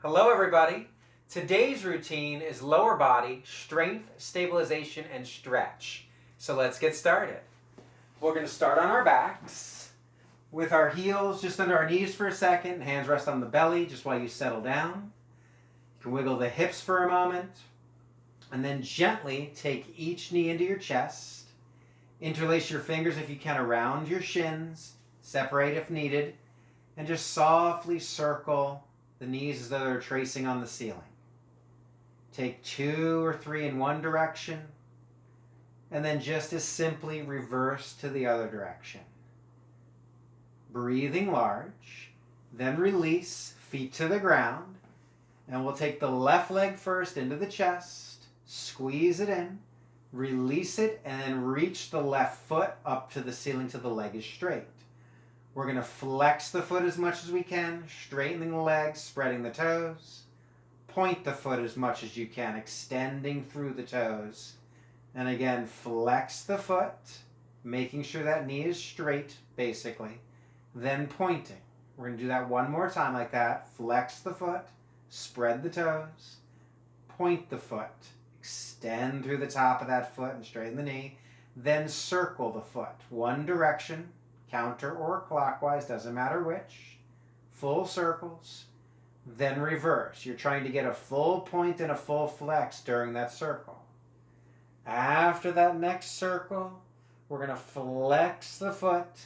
Hello everybody. Today's routine is lower body, strength, stabilization, and stretch. So let's get started. We're going to start on our backs with our heels just under our knees for a second. Hands rest on the belly just while you settle down. You can wiggle the hips for a moment. And then gently take each knee into your chest. Interlace your fingers if you can around your shins. Separate if needed. And just softly circle the knees as though they're tracing on the ceiling. Take 2 or 3 in one direction, and then just as simply reverse to the other direction. Breathing large, then release, feet to the ground, and we'll take the left leg first into the chest, squeeze it in, release it, and then reach the left foot up to the ceiling till the leg is straight. We're going to flex the foot as much as we can, straightening the legs, spreading the toes. Point the foot as much as you can, extending through the toes. And again, flex the foot, making sure that knee is straight, basically. Then pointing. We're going to do that one more time like that. Flex the foot, spread the toes, point the foot, extend through the top of that foot and straighten the knee. Then circle the foot, one direction. Counter or clockwise, doesn't matter which. Full circles, then reverse. You're trying to get a full point and a full flex during that circle. After that next circle, we're going to flex the foot,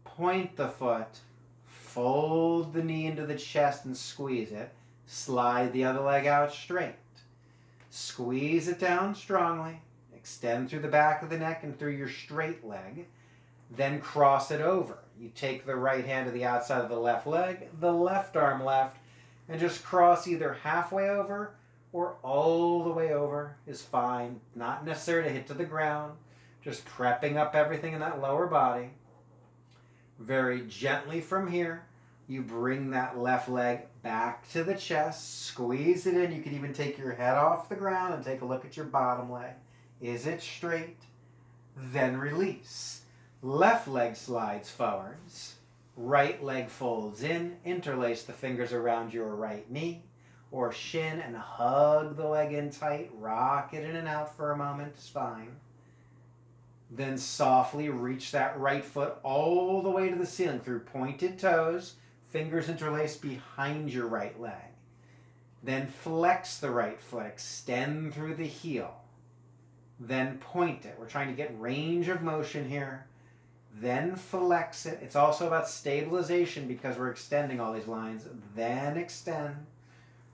point the foot, fold the knee into the chest and squeeze it. Slide the other leg out straight. Squeeze it down strongly. Extend through the back of the neck and through your straight leg. Then cross it over. You take the right hand to the outside of the left leg, the left arm left, and just cross either halfway over or all the way over is fine. Not necessary to hit to the ground. Just prepping up everything in that lower body. Very gently from here, you bring that left leg back to the chest, squeeze it in. You can even take your head off the ground and take a look at your bottom leg. Is it straight? Then release. Left leg slides forwards, right leg folds in, interlace the fingers around your right knee or shin and hug the leg in tight, rock it in and out for a moment, it's fine. Then softly reach that right foot all the way to the ceiling through pointed toes, fingers interlaced behind your right leg. Then flex the right foot, extend through the heel. Then point it. We're trying to get range of motion here. Then flex it. It's also about stabilization because we're extending all these lines. Then extend.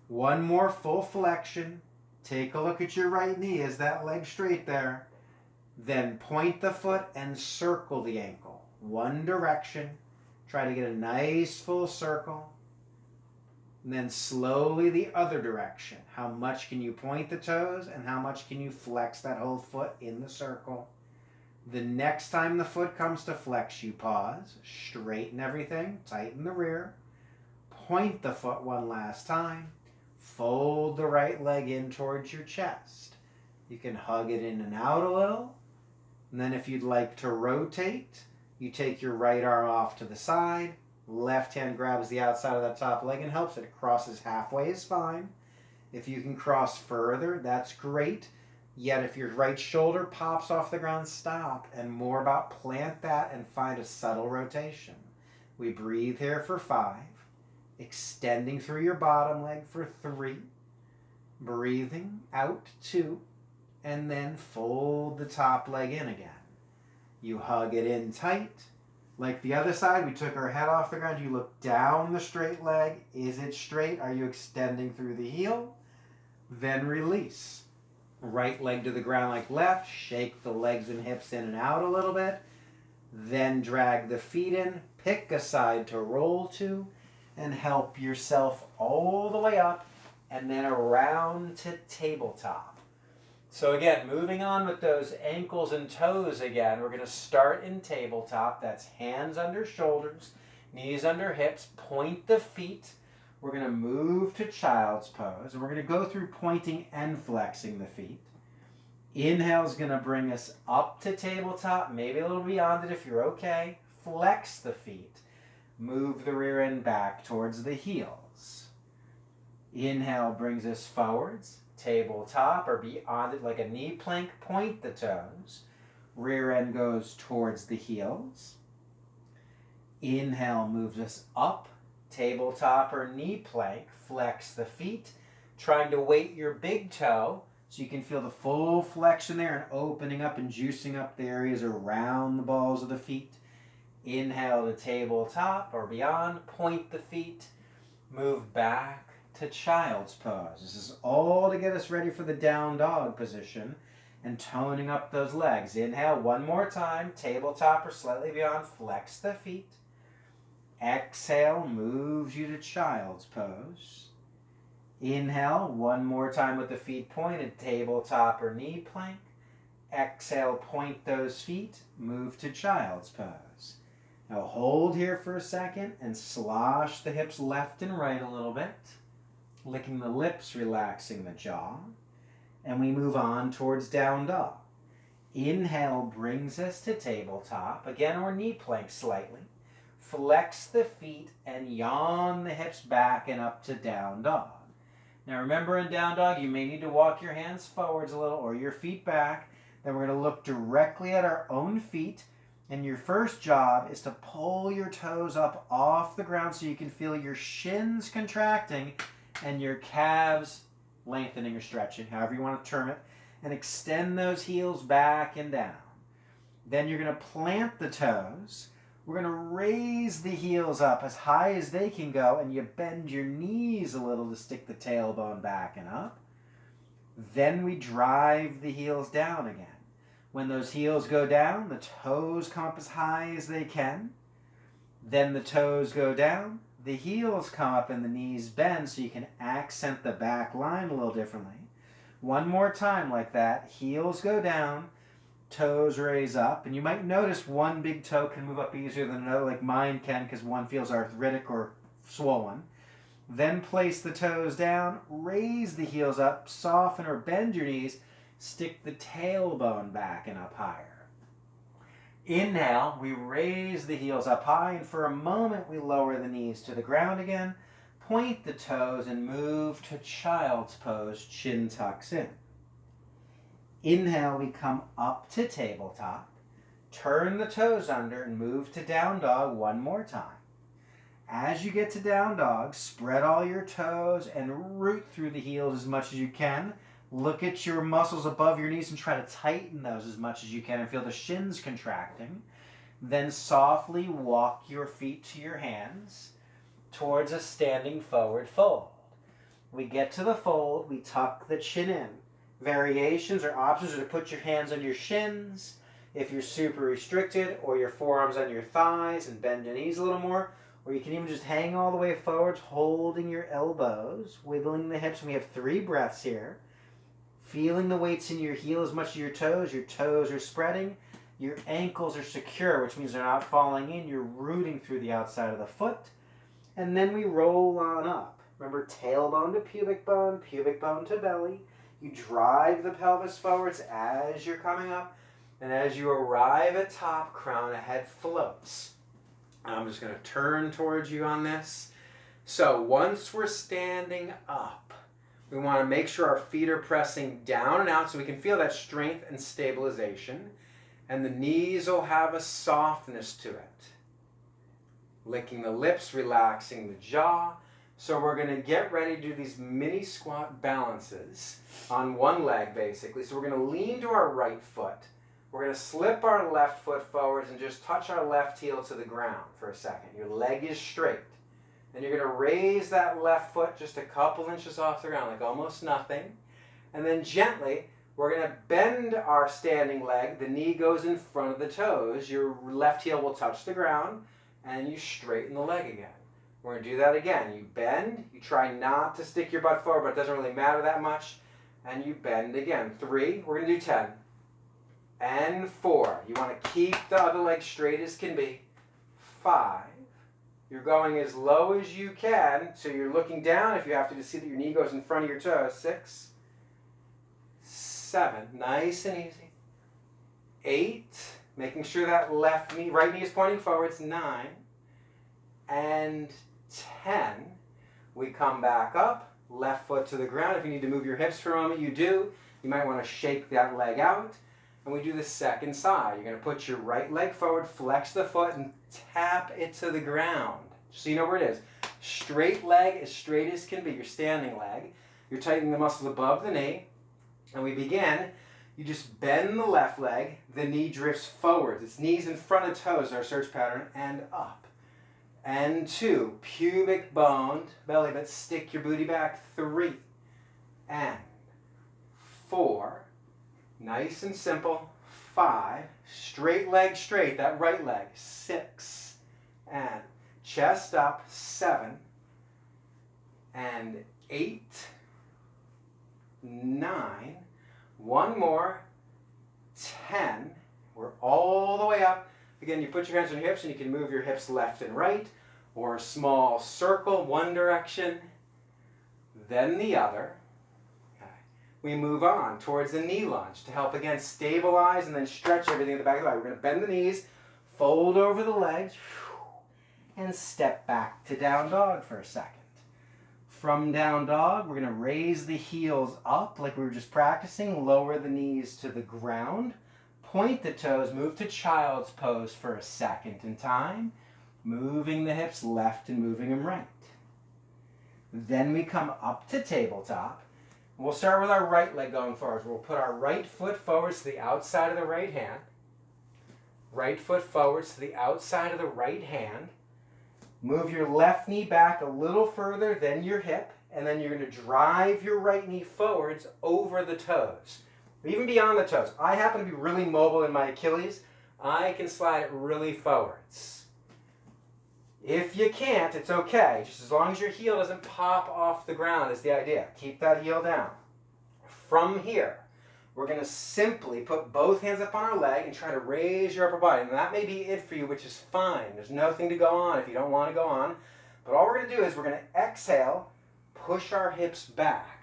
One more full flexion. Take a look at your right knee. Is that leg straight there? Then point the foot and circle the ankle. One direction. Try to get a nice full circle. And then slowly the other direction. How much can you point the toes and how much can you flex that whole foot in the circle? The next time the foot comes to flex, you pause, straighten everything, tighten the rear, point the foot one last time, fold the right leg in towards your chest. You can hug it in and out a little, and then if you'd like to rotate, you take your right arm off to the side, left hand grabs the outside of that top leg and helps it. It crosses halfway is fine. If you can cross further, that's great. Yet if your right shoulder pops off the ground, stop. And more about plant that and find a subtle rotation. We breathe here for 5. Extending through your bottom leg for 3. Breathing out 2. And then fold the top leg in again. You hug it in tight. Like the other side, we took our head off the ground. You look down the straight leg. Is it straight? Are you extending through the heel? Then release. Right leg to the ground like left. Shake the legs and hips in and out a little bit. Then drag the feet in. Pick a side to roll to. And help yourself all the way up. And then around to tabletop. So again, moving on with those ankles and toes again. We're going to start in tabletop. That's hands under shoulders. Knees under hips. Point the feet. We're going to move to child's pose, and we're going to go through pointing and flexing the feet. Inhale is going to bring us up to tabletop, maybe a little beyond it if you're okay. Flex the feet. Move the rear end back towards the heels. Inhale brings us forwards, tabletop or beyond it like a knee plank, point the toes. Rear end goes towards the heels. Inhale moves us up, tabletop or knee plank, flex the feet, trying to weight your big toe so you can feel the full flexion there and opening up and juicing up the areas around the balls of the feet. Inhale to tabletop or beyond, point the feet, move back to child's pose. This is all to get us ready for the down dog position and toning up those legs. Inhale one more time, tabletop or slightly beyond, flex the feet. Exhale moves you to child's pose. Inhale one more time with the feet pointed, tabletop or knee plank. Exhale, point those feet, move to child's pose. Now hold here for a second and slosh the hips left and right a little bit. Licking the lips, relaxing the jaw. And we move on towards down dog. Inhale brings us to tabletop, again, or knee plank slightly. Flex the feet and yawn the hips back and up to down dog. Now remember, in down dog, you may need to walk your hands forwards a little or your feet back. Then we're going to look directly at our own feet. And your first job is to pull your toes up off the ground so you can feel your shins contracting and your calves lengthening or stretching, however you want to term it, and extend those heels back and down. Then you're going to plant the toes. We're going to raise the heels up as high as they can go, and you bend your knees a little to stick the tailbone back and up. Then we drive the heels down again. When those heels go down, the toes come up as high as they can. Then the toes go down, the heels come up and the knees bend so you can accent the back line a little differently. One more time like that. Heels go down, toes raise up. And you might notice one big toe can move up easier than another, like mine can, because one feels arthritic or swollen. Then place the toes down, raise the heels up, soften or bend your knees, stick the tailbone back and up higher. Inhale, we raise the heels up high, and for a moment we lower the knees to the ground again, point the toes and move to child's pose, chin tucks in. Inhale, we come up to tabletop, turn the toes under and move to down dog one more time. As you get to down dog, spread all your toes and root through the heels as much as you can. Look at your muscles above your knees and try to tighten those as much as you can and feel the shins contracting. Then softly walk your feet to your hands towards a standing forward fold. We get to the fold, we tuck the chin in. Variations or options are to put your hands on your shins if you're super restricted, or your forearms on your thighs and bend your knees a little more. Or you can even just hang all the way forwards, holding your elbows, wiggling the hips. And we have 3 breaths here. Feeling the weights in your heel as much as your toes are spreading, your ankles are secure, which means they're not falling in, you're rooting through the outside of the foot, and then we roll on up. Remember, tailbone to pubic bone to belly. You drive the pelvis forwards as you're coming up, and as you arrive at top, crown of head floats. I'm just going to turn towards you on this. So once we're standing up, we want to make sure our feet are pressing down and out so we can feel that strength and stabilization. And the knees will have a softness to it. Licking the lips, relaxing the jaw. So we're going to get ready to do these mini squat balances on one leg basically. So we're going to lean to our right foot. We're going to slip our left foot forwards and just touch our left heel to the ground for a second. Your leg is straight. Then you're going to raise that left foot just a couple inches off the ground, like almost nothing. And then gently, we're going to bend our standing leg. The knee goes in front of the toes. Your left heel will touch the ground, and you straighten the leg again. We're going to do that again. You bend. You try not to stick your butt forward, but it doesn't really matter that much. And you bend again. 3. We're going to do 10. And 4. You want to keep the other leg straight as can be. 5. You're going as low as you can, so you're looking down if you have to see that your knee goes in front of your toes. 6, 7, nice and easy. 8, making sure that right knee is pointing forwards. 9, and 10. We come back up, left foot to the ground. If you need to move your hips for a moment, you do. You might want to shake that leg out. And we do the second side. You're going to put your right leg forward, flex the foot, and tap it to the ground. So you know where it is. Straight leg, as straight as can be, your standing leg. You're tightening the muscles above the knee. And we begin. You just bend the left leg. The knee drifts forward. It's knees in front of toes, our search pattern, and up. And 2, pubic boned, belly, but stick your booty back. 3, and 4, nice and simple. 5, straight leg straight, that right leg. 6, and chest up. 7, and 8, 9, one more, 10. We're all the way up. Again, you put your hands on your hips and you can move your hips left and right, or a small circle, one direction, then the other. Okay. We move on towards the knee lunge to help, again, stabilize and then stretch everything in the back of the body. We're going to bend the knees, fold over the legs, and step back to down dog for a second. From down dog, we're going to raise the heels up like we were just practicing, lower the knees to the ground. Point the toes, move to child's pose for a second in time, moving the hips left and moving them right. Then we come up to tabletop. We'll start with our right leg going forward. We'll put our right foot forwards to the outside of the right hand. Right foot forwards to the outside of the right hand. Move your left knee back a little further than your hip, and then you're going to drive your right knee forwards over the toes. Even beyond the toes. I happen to be really mobile in my Achilles. I can slide it really forwards. If you can't, it's okay. Just as long as your heel doesn't pop off the ground is the idea. Keep that heel down. From here, we're going to simply put both hands up on our leg and try to raise your upper body. And that may be it for you, which is fine. There's nothing to go on if you don't want to go on. But all we're going to do is we're going to exhale, push our hips back.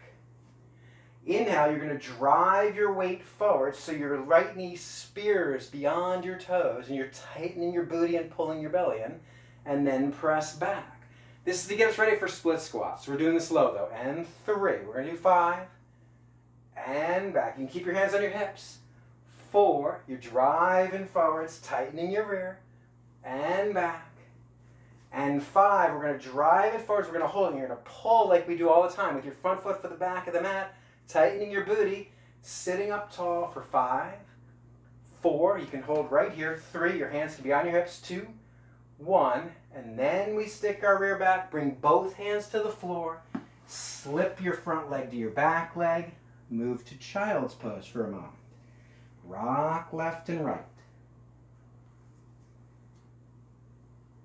Inhale, you're going to drive your weight forward so your right knee spears beyond your toes and you're tightening your booty and pulling your belly in, and then press back. This is to get us ready for split squats. We're doing this slow though. And 3. We're going to do 5. And back. You can keep your hands on your hips. 4. You're driving forwards, tightening your rear. And back. And 5. We're going to drive it forwards. We're going to hold it. You're going to pull like we do all the time with your front foot for the back of the mat. Tightening your booty, sitting up tall for 5, 4, you can hold right here, 3, your hands can be on your hips, 2, 1, and then we stick our rear back, bring both hands to the floor, slip your front leg to your back leg, move to child's pose for a moment. Rock left and right.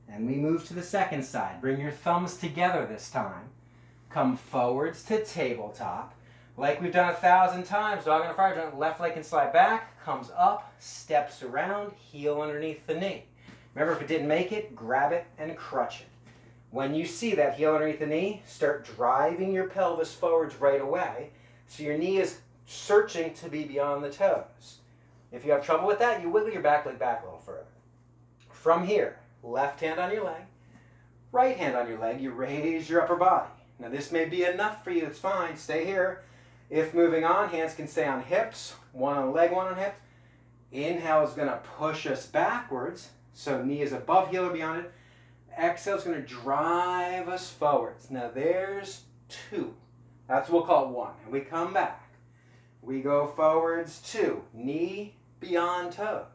And we move to the second side. Bring your thumbs together this time. Come forwards to tabletop. Like we've done 1,000 times, dog on a fire giant, left leg can slide back, comes up, steps around, heel underneath the knee. Remember, if it didn't make it, grab it and crutch it. When you see that heel underneath the knee, start driving your pelvis forwards right away, so your knee is searching to be beyond the toes. If you have trouble with that, you wiggle your back leg back a little further. From here, left hand on your leg, right hand on your leg, you raise your upper body. Now this may be enough for you, it's fine, stay here. If moving on, hands can stay on hips, one on leg, one on hip. Inhale is going to push us backwards, so knee is above heel or beyond it. Exhale is going to drive us forwards. Now there's 2. That's what we'll call 1. And we come back. We go forwards 2, knee beyond toes.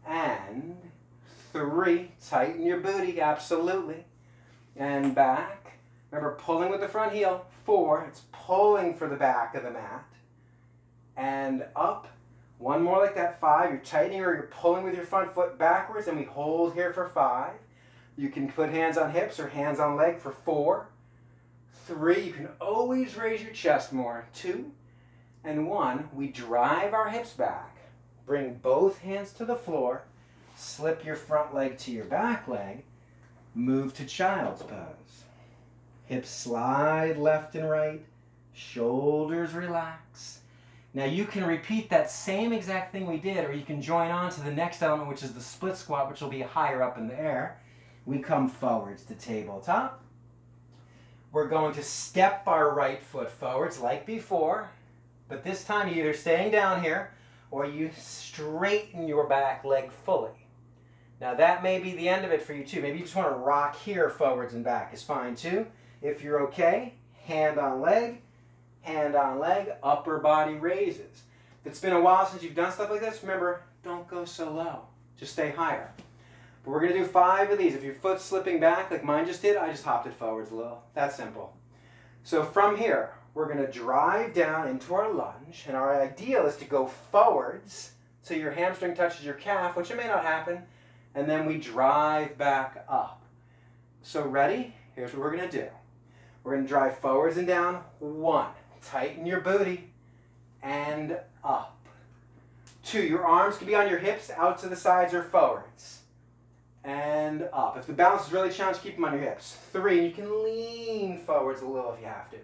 And 3, tighten your booty, absolutely. And back. Remember, pulling with the front heel. 4, it's pulling for the back of the mat. And up. 1 more like that. 5, you're tightening or you're pulling with your front foot backwards, and we hold here for 5. You can put hands on hips or hands on leg for 4. 3, you can always raise your chest more. 2, and 1, we drive our hips back. Bring both hands to the floor. Slip your front leg to your back leg. Move to child's pose. Hips slide left and right. Shoulders relax. Now you can repeat that same exact thing we did, or you can join on to the next element, which is the split squat, which will be higher up in the air. We come forwards to tabletop. We're going to step our right foot forwards like before, but this time you're either staying down here or you straighten your back leg fully. Now that may be the end of it for you too. Maybe you just want to rock here forwards and back is fine too. If you're okay, hand on leg, upper body raises. If it's been a while since you've done stuff like this, remember, don't go so low. Just stay higher. But we're going to do 5 of these. If your foot's slipping back like mine just did, I just hopped it forwards a little. That's simple. So from here, we're going to drive down into our lunge, and our ideal is to go forwards till your hamstring touches your calf, which it may not happen, and then we drive back up. So ready? Here's what we're going to do. We're going to drive forwards and down. 1, tighten your booty, and up. 2, your arms can be on your hips, out to the sides or forwards, and up. If the balance is really challenged, keep them on your hips. 3, you can lean forwards a little if you have to,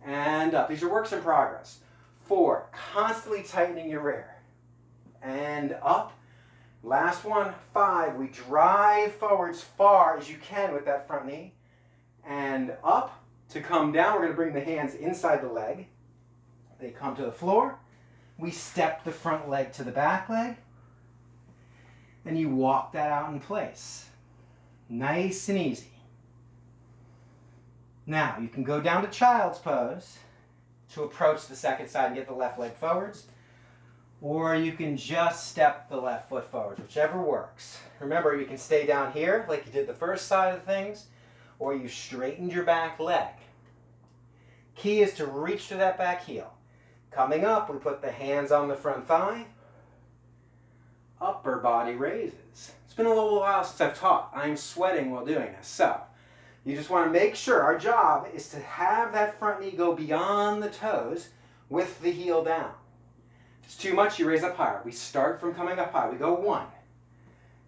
and up. These are works in progress. 4, constantly tightening your rear, and up. Last one, 5, we drive forwards far as you can with that front knee, and up. To come down, we're going to bring the hands inside the leg. They come to the floor. We step the front leg to the back leg, and you walk that out in place. Nice and easy. Now, you can go down to child's pose to approach the second side and get the left leg forwards, or you can just step the left foot forwards, whichever works. Remember, you can stay down here like you did the first side of things, or you straightened your back leg. Key is to reach to that back heel. Coming up, we put the hands on the front thigh. Upper body raises. It's been a little while since I've taught. I'm sweating while doing this. So, you just want to make sure, our job is to have that front knee go beyond the toes with the heel down. If it's too much, you raise up higher. We start from coming up high. We go 1,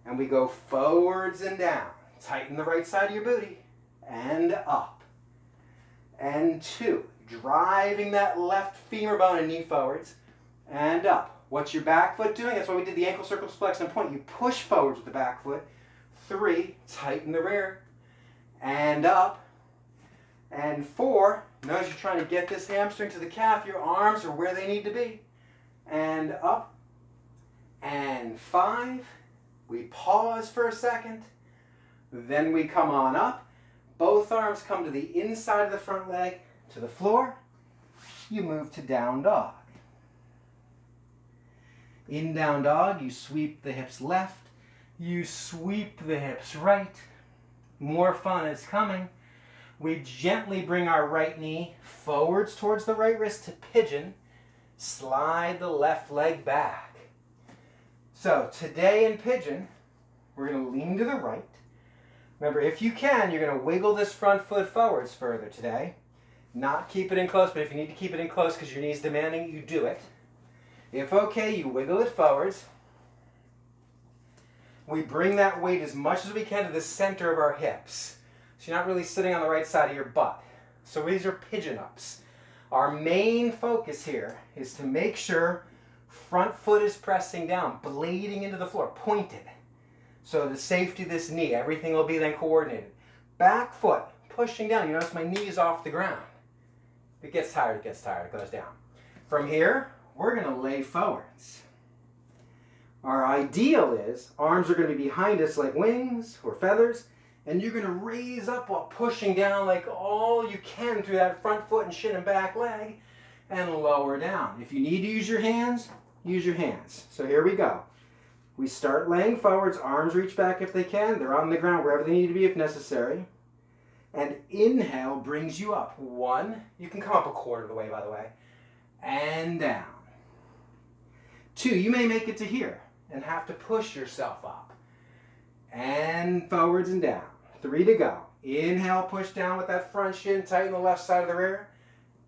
and we go forwards and down. Tighten the right side of your booty, and up. And 2, driving that left femur bone and knee forwards, and up. What's your back foot doing? That's why we did the ankle circles, flex and point. You push forwards with the back foot. 3, tighten the rear, and up. And 4, notice you're trying to get this hamstring to the calf. Your arms are where they need to be. And up. And 5, we pause for a second. Then we come on up. Both arms come to the inside of the front leg, to the floor. You move to down dog. In down dog, you sweep the hips left. You sweep the hips right. More fun is coming. We gently bring our right knee forwards towards the right wrist to pigeon. Slide the left leg back. So today in pigeon, we're going to lean to the right. Remember, if you can, you're going to wiggle this front foot forwards further today. Not keep it in close, but if you need to keep it in close because your knee's demanding, you do it. If okay, you wiggle it forwards. We bring that weight as much as we can to the center of our hips. So you're not really sitting on the right side of your butt. So these are pigeon ups. Our main focus here is to make sure front foot is pressing down, blading into the floor, pointed. So the safety of this knee, everything will be then coordinated. Back foot, pushing down. You notice my knee is off the ground. If it gets tired, it gets tired. It goes down. From here, we're going to lay forwards. Our ideal is arms are going to be behind us like wings or feathers, and you're going to raise up while pushing down like all you can through that front foot and shin and back leg, and lower down. If you need to use your hands, use your hands. So here we go. We start laying forwards, arms reach back if they can. They're on the ground wherever they need to be if necessary. And inhale brings you up. 1, you can come up a quarter of the way, by the way, and down. 2, you may make it to here and have to push yourself up. And forwards and down. 3 to go. Inhale, push down with that front shin, tighten the left side of the rear,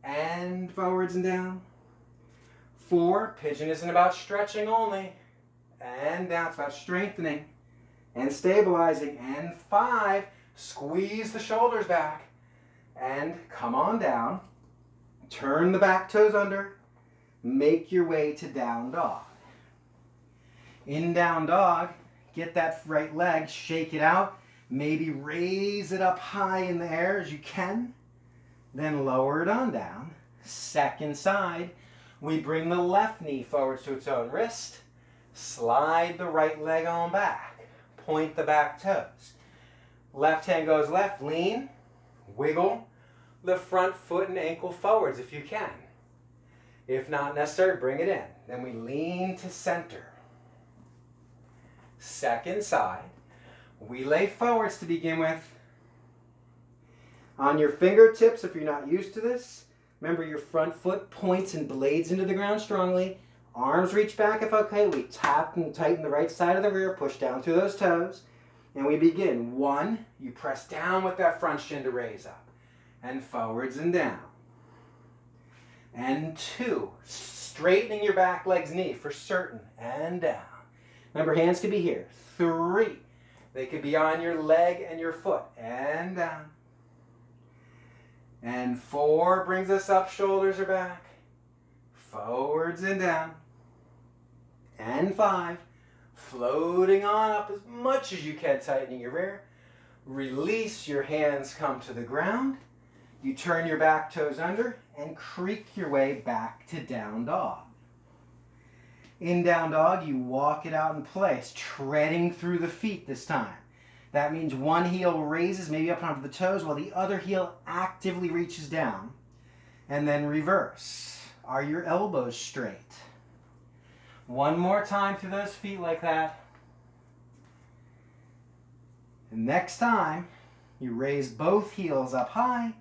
and forwards and down. 4, pigeon isn't about stretching only. And down, it's about strengthening and stabilizing. And 5, squeeze the shoulders back and come on down. Turn the back toes under. Make your way to down dog. In down dog, get that right leg, shake it out. Maybe raise it up high in the air as you can. Then lower it on down. Second side, we bring the left knee forward to its own wrist. Slide the right leg on back. Point the back toes. Left hand goes left, lean, wiggle the front foot and ankle forwards if you can. If not necessary, bring it in. Then we lean to center. Second side, we lay forwards to begin with. On your fingertips, if you're not used to this, remember your front foot points and blades into the ground strongly. Arms reach back if okay. We tap and tighten the right side of the rear, push down through those toes. And we begin. 1, you press down with that front shin to raise up. And forwards and down. And 2, straightening your back leg's knee for certain. And down. Remember, hands could be here. 3, they could be on your leg and your foot. And down. And 4 brings us up, shoulders are back. Forwards and down. And 5, floating on up as much as you can, tightening your rear. Release, your hands come to the ground. You turn your back toes under and creak your way back to down dog. In down dog, you walk it out in place, treading through the feet this time. That means one heel raises maybe up onto the toes while the other heel actively reaches down. And then reverse. Are your elbows straight? One more time through those feet like that. And next time, you raise both heels up high.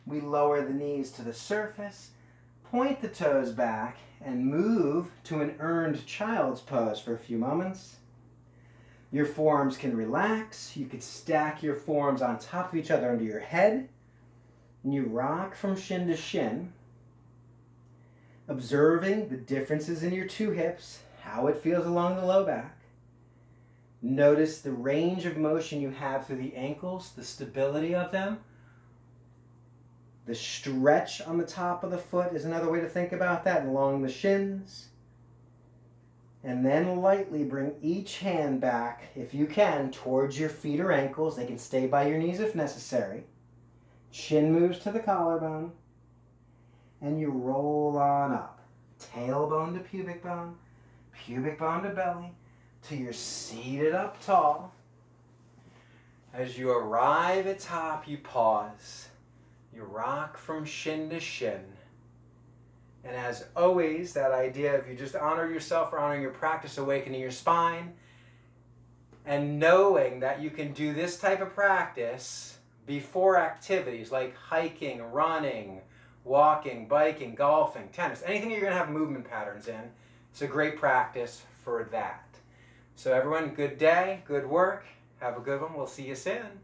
We lower the knees to the surface, point the toes back, and move to an earned child's pose for a few moments. Your forearms can relax. You could stack your forearms on top of each other under your head. And you rock from shin to shin, observing the differences in your 2 hips, how it feels along the low back. Notice the range of motion you have through the ankles, the stability of them. The stretch on the top of the foot is another way to think about that, along the shins. And then lightly bring each hand back, if you can, towards your feet or ankles. They can stay by your knees if necessary. Chin moves to the collarbone. And you roll on up. Tailbone to pubic bone to belly, till you're seated up tall. As you arrive at top, you pause. You rock from shin to shin. And as always, that idea of you just honor yourself or honoring your practice, awakening your spine, and knowing that you can do this type of practice before activities like hiking, running, walking, biking, golfing, tennis, anything you're going to have movement patterns in. It's a great practice for that. So everyone, good day, good work. Have a good one. We'll see you soon.